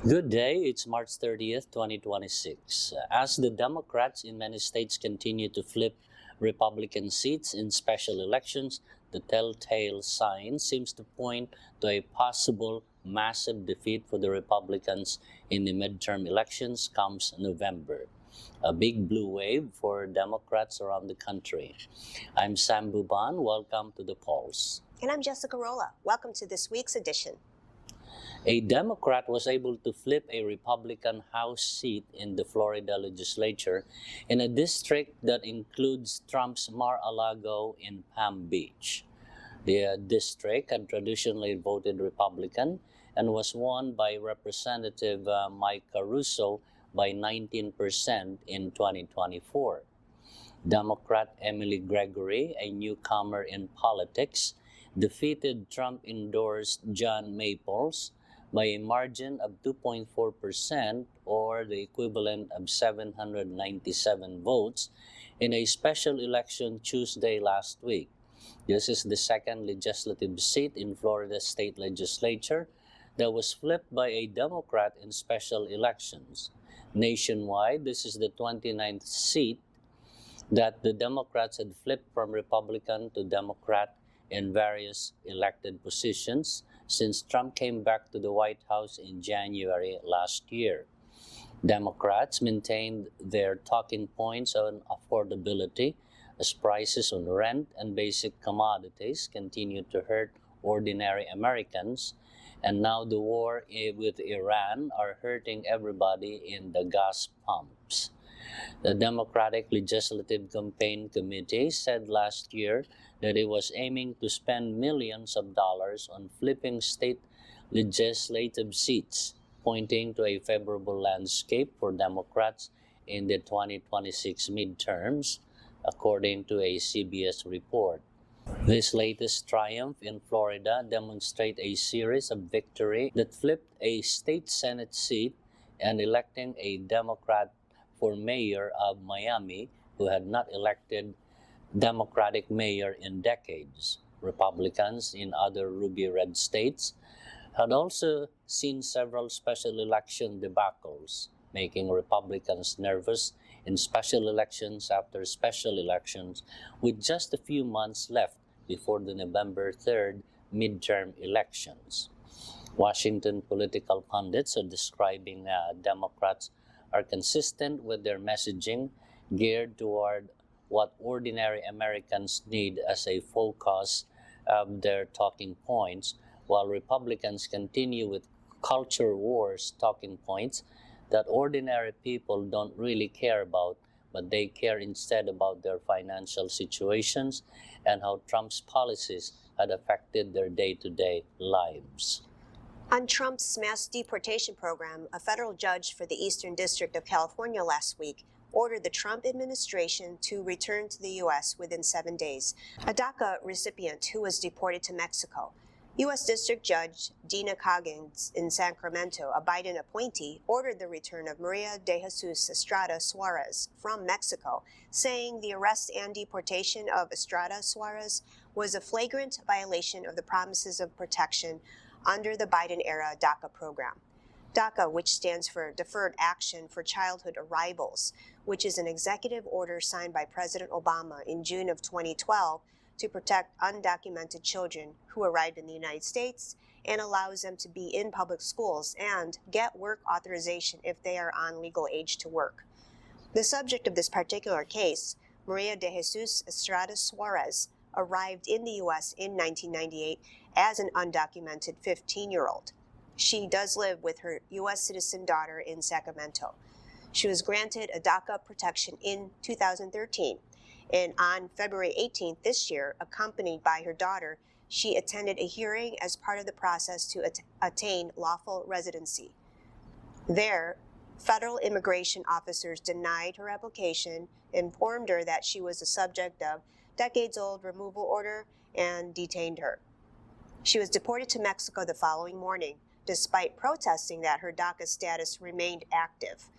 Good day, it's March 30th, 2026. As the Democrats in many states continue to flip Republican seats in special elections, the telltale sign seems to point to a possible massive defeat for the Republicans in the midterm elections comes November. A big blue wave for Democrats around the country. I'm Sam Buban. Welcome to the polls. And I'm Jessica Rolla. Welcome to this week's edition. A Democrat was able to flip a Republican House seat in the Florida legislature in a district that includes Trump's Mar-a-Lago in Palm Beach. The district had traditionally voted Republican and was won by Representative Mike Caruso by 19% in 2024. Democrat Emily Gregory, a newcomer in politics, defeated Trump-endorsed John Maples by a margin of 2.4% or the equivalent of 797 votes in a special election Tuesday last week. This is the second legislative seat in Florida state legislature that was flipped by a Democrat in special elections. Nationwide, this is the 29th seat that the Democrats had flipped from Republican to Democrat in various elected positions since Trump came back to the White House in January last year. Democrats maintained their talking points on affordability as prices on rent and basic commodities continue to hurt ordinary Americans, and now the war with Iran are hurting everybody in the gas pumps. The Democratic Legislative Campaign Committee said last year that it was aiming to spend millions of dollars on flipping state legislative seats, pointing to a favorable landscape for Democrats in the 2026 midterms, according to a CBS report. This latest triumph in Florida demonstrates a series of victories that flipped a state Senate seat and electing a Democrat for mayor of Miami, who had not elected Democratic mayor in decades. Republicans in other ruby red states had also seen several special election debacles, making Republicans nervous in special elections after special elections, with just a few months left before the November 3rd midterm elections. Washington political pundits are describing Democrats are consistent with their messaging geared toward what ordinary Americans need as a focus of their talking points, while Republicans continue with culture wars talking points that ordinary people don't really care about, but they care instead about their financial situations and how Trump's policies had affected their day-to-day lives. On Trump's mass deportation program, a federal judge for the Eastern District of California last week ordered the Trump administration to return to the U.S. within 7 days. A DACA recipient who was deported to Mexico. U.S. District Judge Dina Coggins in Sacramento, a Biden appointee, ordered the return of Maria de Jesus Estrada Suarez from Mexico, saying the arrest and deportation of Estrada Suarez was a flagrant violation of the promises of protection under the Biden-era DACA program. DACA, which stands for Deferred Action for Childhood Arrivals, which is an executive order signed by President Obama in June of 2012 to protect undocumented children who arrived in the United States and allows them to be in public schools and get work authorization if they are on legal age to work. The subject of this particular case, Maria de Jesus Estrada Suarez, arrived in the U.S. in 1998 as an undocumented 15-year-old. She does live with her U.S. citizen daughter in Sacramento. She was granted a DACA protection in 2013, and on February 18th this year, accompanied by her daughter, she attended a hearing as part of the process to attain lawful residency. There, federal immigration officers denied her application, informed her that she was the subject of decades-old removal order, and detained her. She was deported to Mexico the following morning, despite protesting that her DACA status remained active.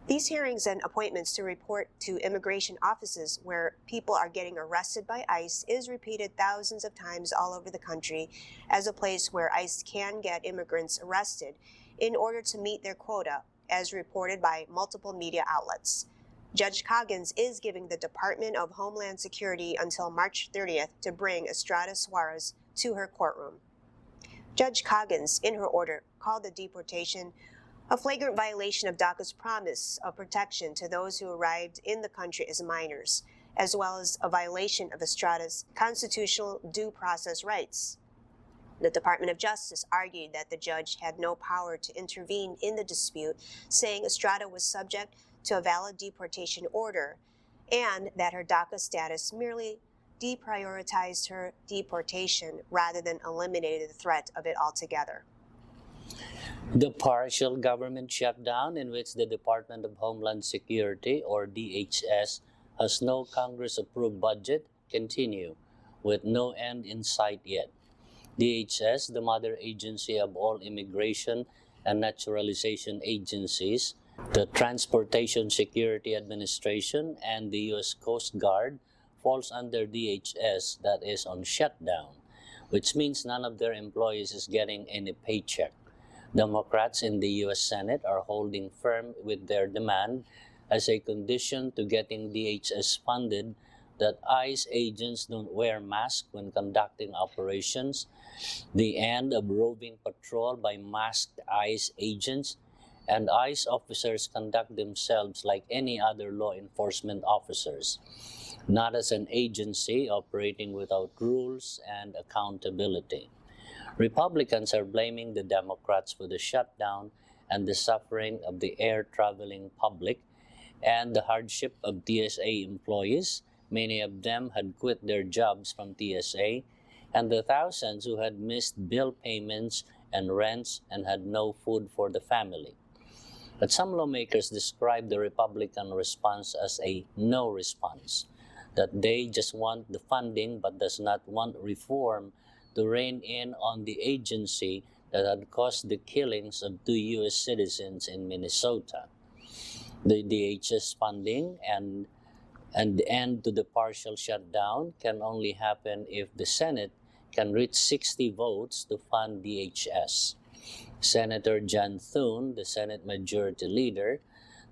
These hearings and appointments to report to immigration offices where people are getting arrested by ICE is repeated thousands of times all over the country as a place where ICE can get immigrants arrested in order to meet their quota, as reported by multiple media outlets. Judge Coggins is giving the Department of Homeland Security until March 30th to bring Estrada Suarez to her courtroom. Judge Coggins, in her order, called the deportation a flagrant violation of DACA's promise of protection to those who arrived in the country as minors, as well as a violation of Estrada's constitutional due process rights. The Department of Justice argued that the judge had no power to intervene in the dispute, saying Estrada was subject to a valid deportation order and that her DACA status merely deprioritized her deportation rather than eliminated the threat of it altogether. The partial government shutdown, in which the Department of Homeland Security, or DHS, has no Congress-approved budget, continue, with no end in sight yet. DHS, the mother agency of all immigration and naturalization agencies, the Transportation Security Administration, and the U.S. Coast Guard, falls under DHS, that is on shutdown, which means none of their employees is getting any paycheck. Democrats in the U.S. Senate are holding firm with their demand as a condition to getting DHS funded that ICE agents don't wear masks when conducting operations, the end of roving patrol by masked ICE agents, and ICE officers conduct themselves like any other law enforcement officers, not as an agency operating without rules and accountability. Republicans are blaming the Democrats for the shutdown and the suffering of the air-traveling public and the hardship of TSA employees. Many of them had quit their jobs from TSA, and the thousands who had missed bill payments and rents and had no food for the family. But some lawmakers describe the Republican response as a no response, that they just want the funding but does not want reform to rein in on the agency that had caused the killings of 2 U.S. citizens in Minnesota. The DHS funding and the end to the partial shutdown can only happen if the Senate can reach 60 votes to fund DHS. Senator John Thune, the Senate Majority Leader,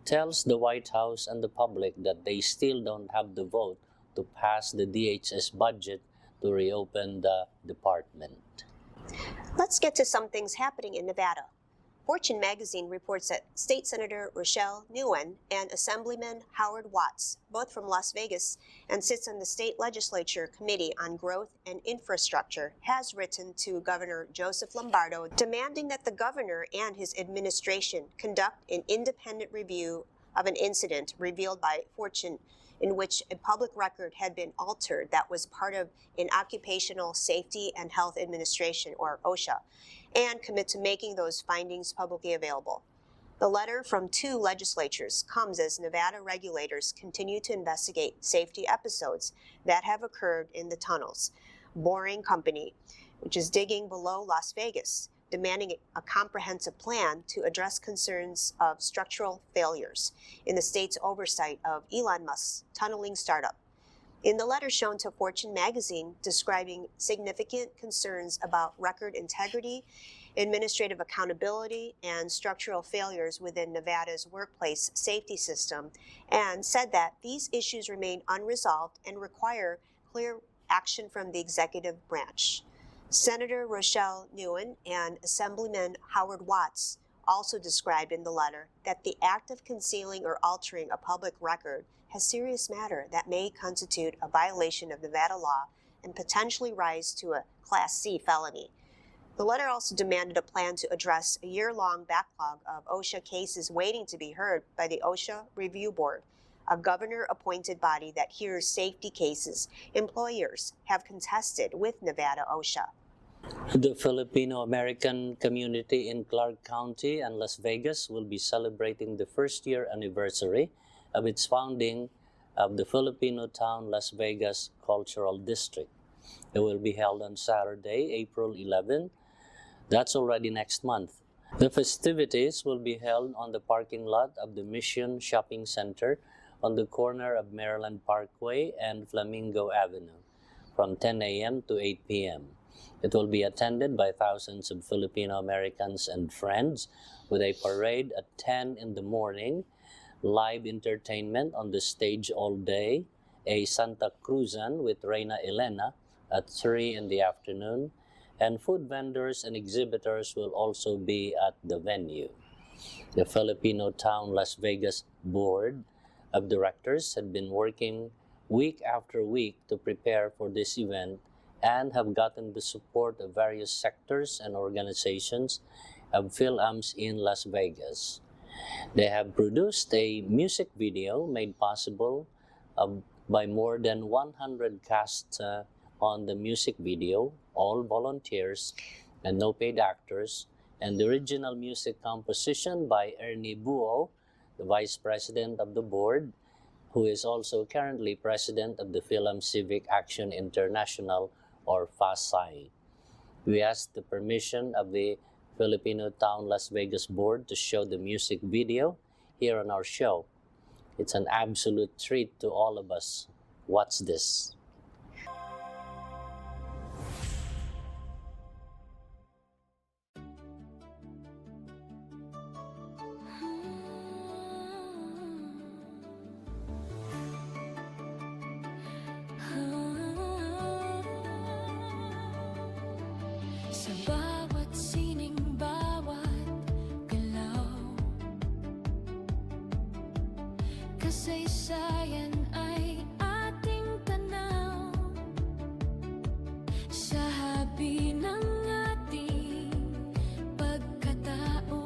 tells the White House and the public that they still don't have the vote to pass the DHS budget to reopen the department. Let's get to some things happening in Nevada. Fortune magazine reports that State Senator Rochelle Nguyen and Assemblyman Howard Watts, both from Las Vegas and sits on the State Legislature Committee on Growth and Infrastructure, has written to Governor Joseph Lombardo demanding that the governor and his administration conduct an independent review of an incident revealed by Fortune in which a public record had been altered that was part of an Occupational Safety and Health Administration, or OSHA, and commit to making those findings publicly available. The letter from 2 legislatures comes as Nevada regulators continue to investigate safety episodes that have occurred in the tunnels. Boring Company, which is digging below Las Vegas, demanding a comprehensive plan to address concerns of structural failures in the state's oversight of Elon Musk's tunneling startup. In the letter shown to Fortune magazine describing significant concerns about record integrity, administrative accountability, and structural failures within Nevada's workplace safety system, and said that these issues remain unresolved and require clear action from the executive branch. Senator Rochelle Nguyen and Assemblyman Howard Watts also described in the letter that the act of concealing or altering a public record has serious matter that may constitute a violation of Nevada law and potentially rise to a Class C felony. The letter also demanded a plan to address a year-long backlog of OSHA cases waiting to be heard by the OSHA Review Board, a governor-appointed body that hears safety cases employers have contested with Nevada OSHA. The Filipino-American community in Clark County and Las Vegas will be celebrating the first-year anniversary of its founding of the Filipino town Las Vegas Cultural District. It will be held on Saturday, April 11. That's already next month. The festivities will be held on the parking lot of the Mission Shopping Center on the corner of Maryland Parkway and Flamingo Avenue from 10 a.m. to 8 p.m. It will be attended by thousands of Filipino Americans and friends with a parade at 10 in the morning, live entertainment on the stage all day, a Santa Cruzan with Reina Elena at 3 in the afternoon, and food vendors and exhibitors will also be at the venue. The Filipino Town Las Vegas Board of Directors had been working week after week to prepare for this event and have gotten the support of various sectors and organizations of PhilAms in Las Vegas. They have produced a music video made possible by more than 100 casts on the music video, all volunteers and no paid actors, and the original music composition by Ernie Buo, the Vice President of the Board, who is also currently President of the Film Civic Action International, or FASI. We asked the permission of the Filipino Town Las Vegas Board to show the music video here on our show. It's an absolute treat to all of us. Watch this. Sa bawat sining, bawat galaw, kasaysayan ay ating tanaw. Sa habi ng ating pagkatao,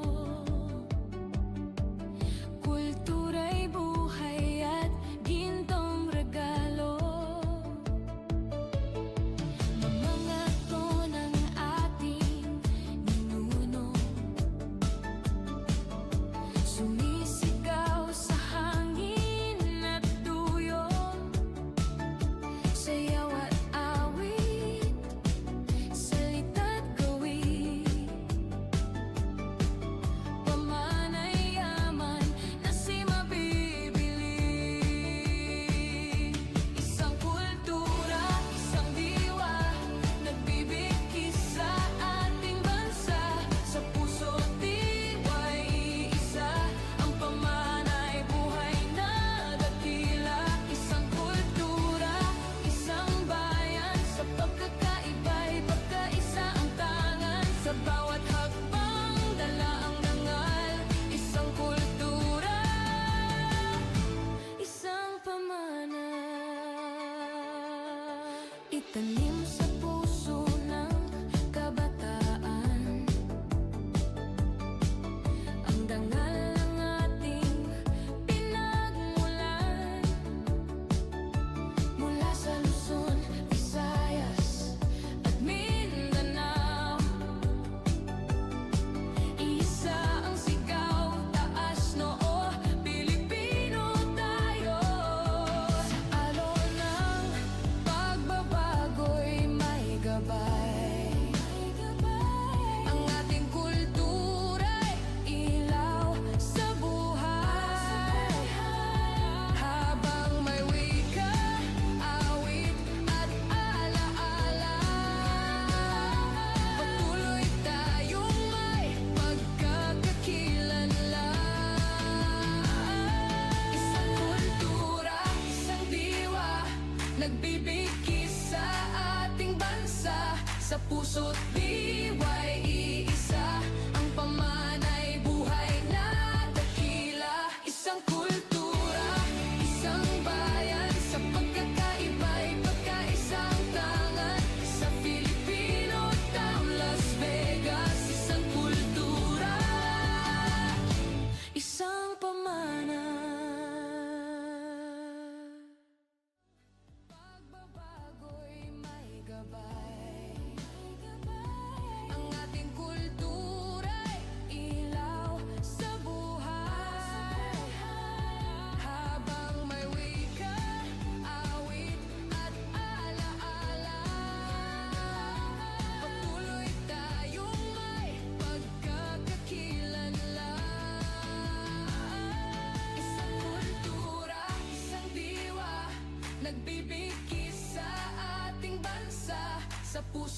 kultura'y buhay at gintong regalo. Mga ng ating ninuno, sumisigaw sa hangin at dulo.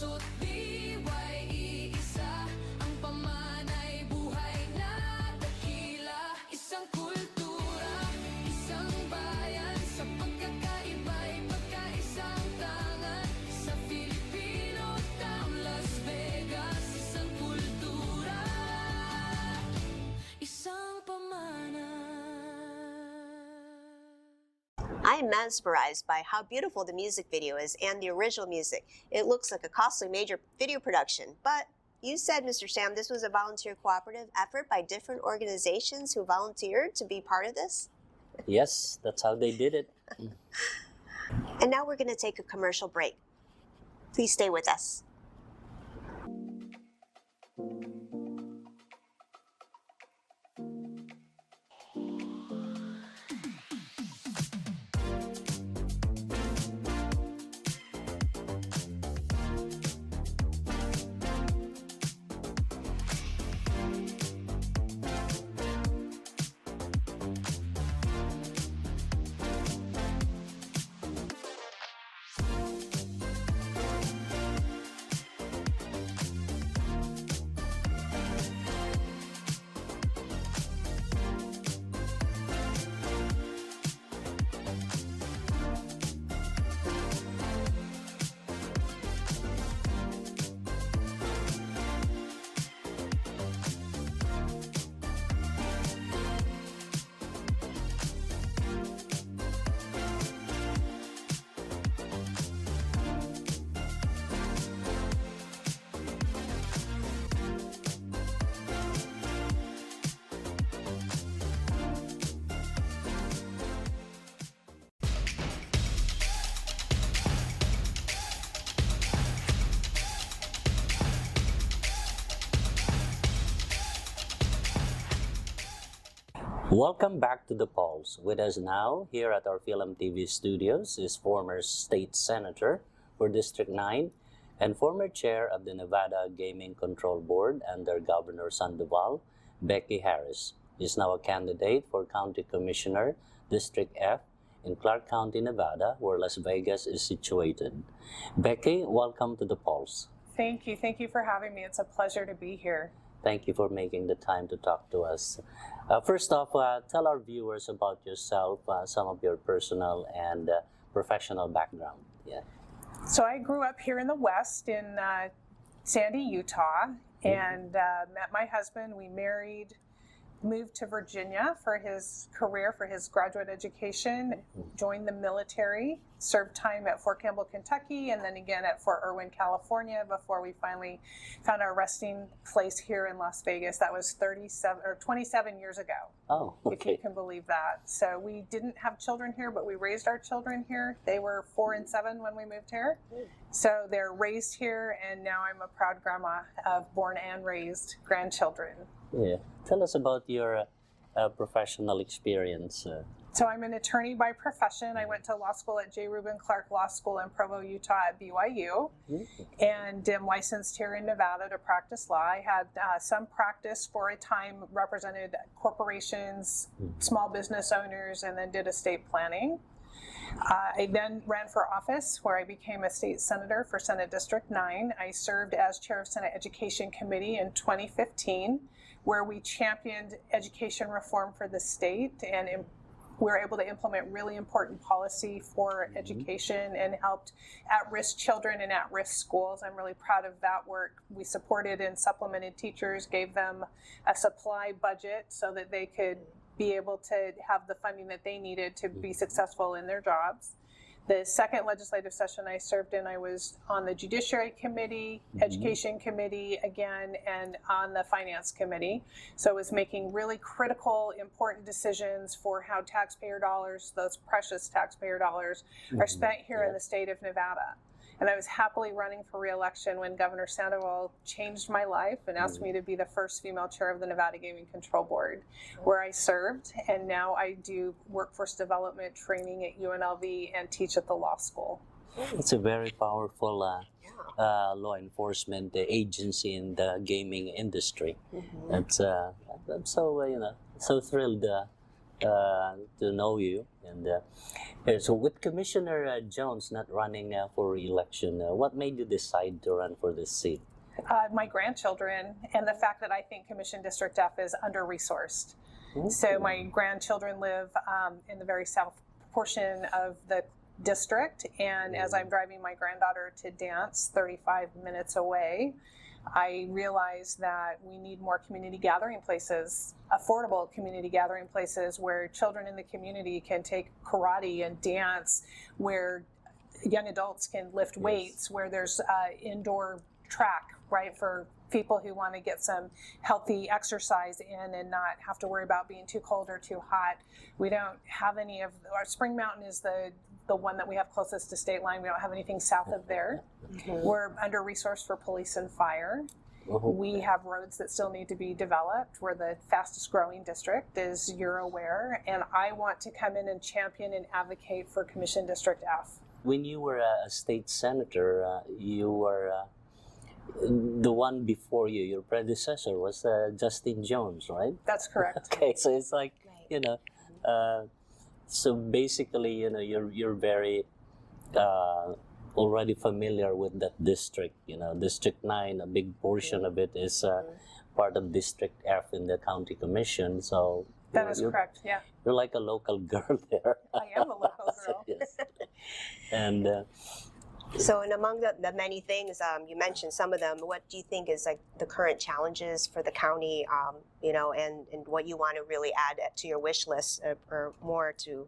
puso't diway iisa. Ang pamanay buhay na dakila. Isang kultura, isang bayan. Sa pagkakaiba'y pagkaisang tangan. Sa Filipino town, Las Vegas. Isang kultura, isang pamana. I am mesmerized by how beautiful the music video is and the original music. It looks like a costly major video production, but you said, Mr. Sam, this was a volunteer cooperative effort by different organizations who volunteered to be part of this? Yes, that's how they did it. And now we're going to take a commercial break. Please stay with us. Welcome back to The Pulse. With us now, here at our Film TV studios, is former state senator for District 9 and former chair of the Nevada Gaming Control Board under Governor Sandoval, Becky Harris. She's now a candidate for County Commissioner, District F, in Clark County, Nevada, where Las Vegas is situated. Becky, welcome to The Pulse. Thank you. Thank you for having me. It's a pleasure to be here. Thank you for making the time to talk to us. First off, tell our viewers about yourself, some of your personal and professional background. Yeah. So I grew up here in the West in Sandy, Utah, and met my husband. We married, moved to Virginia for his career, for his graduate education, joined the military, served time at Fort Campbell, Kentucky, and then again at Fort Irwin, California, before we finally found our resting place here in Las Vegas. That was 27 years ago. Oh, If you okay. can believe that. So we didn't have children here, but we raised our children here. They were 4 and 7 when we moved here. So they're raised here, and now I'm a proud grandma of born and raised grandchildren. Yeah. Tell us about your professional experience. So I'm an attorney by profession. I went to law school at J. Reuben Clark Law School in Provo, Utah at BYU, and am licensed here in Nevada to practice law. I had some practice for a time, represented corporations, small business owners, and then did estate planning. I then ran for office where I became a state senator for Senate District 9. I served as chair of Senate Education Committee in 2015, where we championed education reform for the state, and we were able to implement really important policy for education and helped at-risk children and at-risk schools. I'm really proud of that work. We supported and supplemented teachers, gave them a supply budget so that they could be able to have the funding that they needed to be successful in their jobs. The second legislative session I served in, I was on the Judiciary Committee, Education Committee again, and on the Finance Committee. So I was making really critical, important decisions for how taxpayer dollars, those precious taxpayer dollars, are spent here in the state of Nevada. And I was happily running for re-election when Governor Sandoval changed my life and asked me to be the first female chair of the Nevada Gaming Control Board, where I served. And now I do workforce development training at UNLV and teach at the law school. It's a very powerful law enforcement agency in the gaming industry. It's, I'm so so thrilled to know you. And so, with Commissioner Jones not running for re-election, what made you decide to run for this seat? My grandchildren and the fact that I think Commission District F is under-resourced. So my grandchildren live in the very south portion of the district, and as I'm driving my granddaughter to dance 35 minutes away, I realized that we need more community gathering places, affordable community gathering places where children in the community can take karate and dance, where young adults can lift weights, where there's indoor track, right, for people who want to get some healthy exercise in and not have to worry about being too cold or too hot. We don't have any of our Spring Mountain is the one that we have closest to state line. We don't have anything south of there. We're under-resourced for police and fire. We have roads that still need to be developed. We're the fastest growing district, as you're aware, and I want to come in and champion and advocate for Commission District F. When you were a state senator, you were the one before you, your predecessor was Justin Jones, right? That's correct. Okay, so it's like, you know, so basically, you know, you're very already familiar with that district. You know, District 9, a big portion of it is part of District F in the county commission. So That is correct, yeah. you're like a local girl there. I am a local girl. Yes. And So, and among the many things you mentioned, some of them, what do you think is like the current challenges for the county, you know, and what you want to really add to your wish list or more to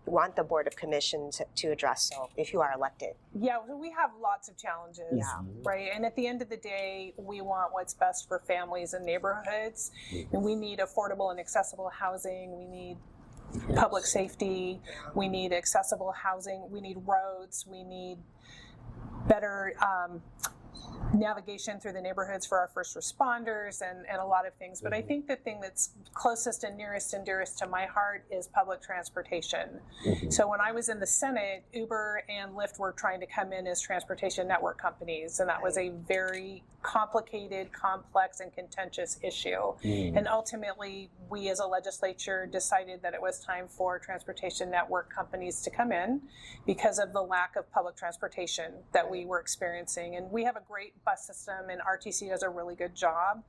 want the Board of Commissions to address, so if you are elected? Yeah, we have lots of challenges, Yeah. right? And at the end of the day, we want what's best for families and neighborhoods. And we need affordable and accessible housing. We need public safety. We need accessible housing. We need roads. We need better navigation through the neighborhoods for our first responders and a lot of things. But I think the thing that's closest and nearest and dearest to my heart is public transportation. So when I was in the Senate, Uber and Lyft were trying to come in as transportation network companies, and that was a very complicated, complex, and contentious issue. And ultimately, we as a legislature decided that it was time for transportation network companies to come in because of the lack of public transportation that we were experiencing. And we have a great bus system, and RTC does a really good job.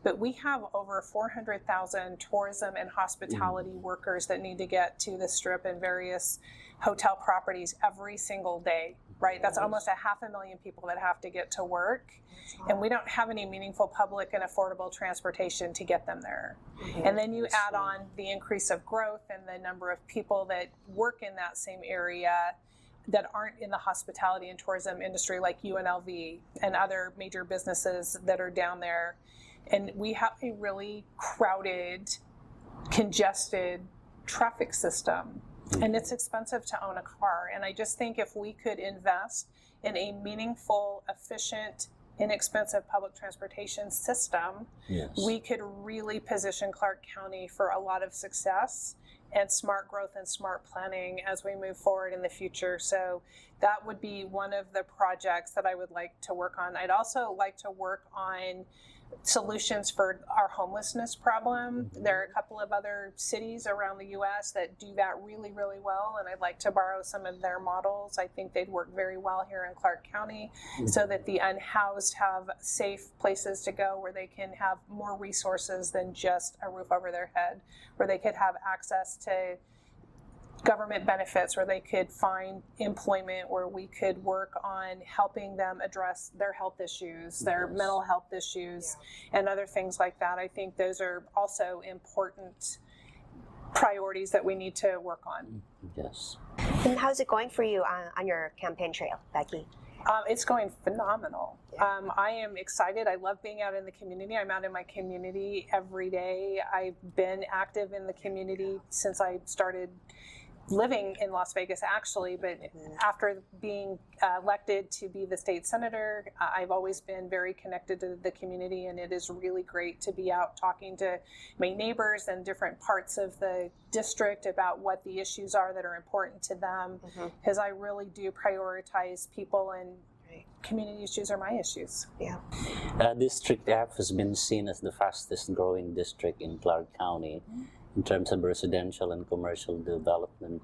But we have over 400,000 tourism and hospitality workers that need to get to the Strip and various hotel properties every single day, right? That's almost 500,000 people that have to get to work. And we don't have any meaningful public and affordable transportation to get them there. And then you add on the increase of growth and the number of people that work in that same area that aren't in the hospitality and tourism industry, like UNLV and other major businesses that are down there. And we have a really crowded, congested traffic system. And it's expensive to own a car. And I just think if we could invest in a meaningful, efficient, inexpensive public transportation system, we could really position Clark County for a lot of success and smart growth and smart planning as we move forward in the future. So that would be one of the projects that I would like to work on. I'd also like to work on solutions for our homelessness problem. There are a couple of other cities around the U.S. that do that really, really well, and I'd like to borrow some of their models. I think they'd work very well here in Clark County so that the unhoused have safe places to go where they can have more resources than just a roof over their head, where they could have access to government benefits, where they could find employment, where we could work on helping them address their health issues, their mental health issues, and other things like that. I think those are also important priorities that we need to work on. Yes. And how's it going for you on your campaign trail, Becky? It's going phenomenal. I am excited. I love being out in the community. I'm out in my community every day. I've been active in the community since I started living in Las Vegas, actually, but after being elected to be the state senator, I've always been very connected to the community, and it is really great to be out talking to my neighbors and different parts of the district about what the issues are that are important to them, because I really do prioritize people, and community issues are my issues. District F has been seen as the fastest growing district in Clark County. in terms of residential and commercial development.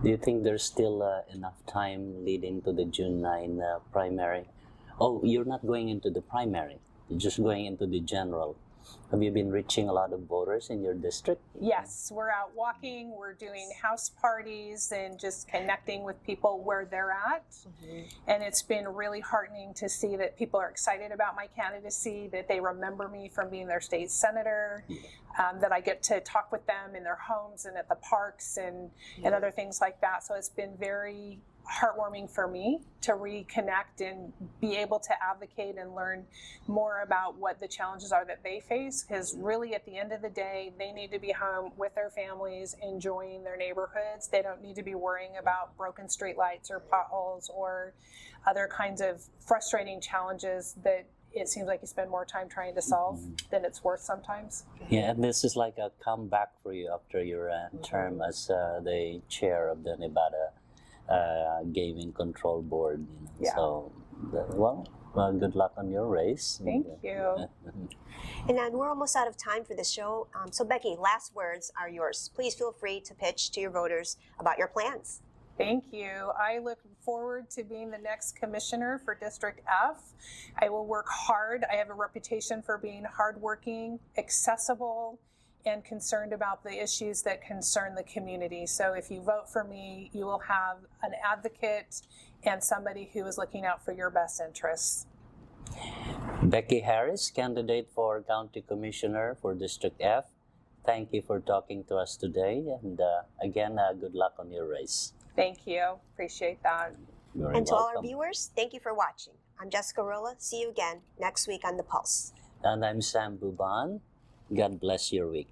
Do you think there's still enough time leading to the June 9 primary? Oh, you're not going into the primary. You're just going into the general. Have you been reaching a lot of voters in your district? Yes, we're out walking, we're doing house parties and just connecting with people where they're at. And it's been really heartening to see that people are excited about my candidacy, that they remember me from being their state senator, that I get to talk with them in their homes and at the parks and other things like that. So it's been very heartwarming for me to reconnect and be able to advocate and learn more about what the challenges are that they face, because really at the end of the day they need to be home with their families enjoying their neighborhoods. They don't need to be worrying about broken streetlights or potholes or other kinds of frustrating challenges that it seems like you spend more time trying to solve than it's worth sometimes. Yeah, and this is like a comeback for you after your term as the chair of the Nevada Gaming Control Board. Yeah. So, well, good luck on your race. Thank you. And then we're almost out of time for the show. So Becky, last words are yours. Please feel free to pitch to your voters about your plans. Thank you. I look forward to being the next commissioner for District F. I will work hard. I have a reputation for being hardworking, accessible, and concerned about the issues that concern the community. So if you vote for me, you will have an advocate and somebody who is looking out for your best interests. Becky Harris, candidate for County Commissioner for District F. Thank you for talking to us today. And again, good luck on your race. Thank you. Appreciate that. You're And to all our welcome. viewers, thank you for watching. I'm Jessica Rolla. See you again next week on The Pulse. And I'm Sam Buban. God bless your week.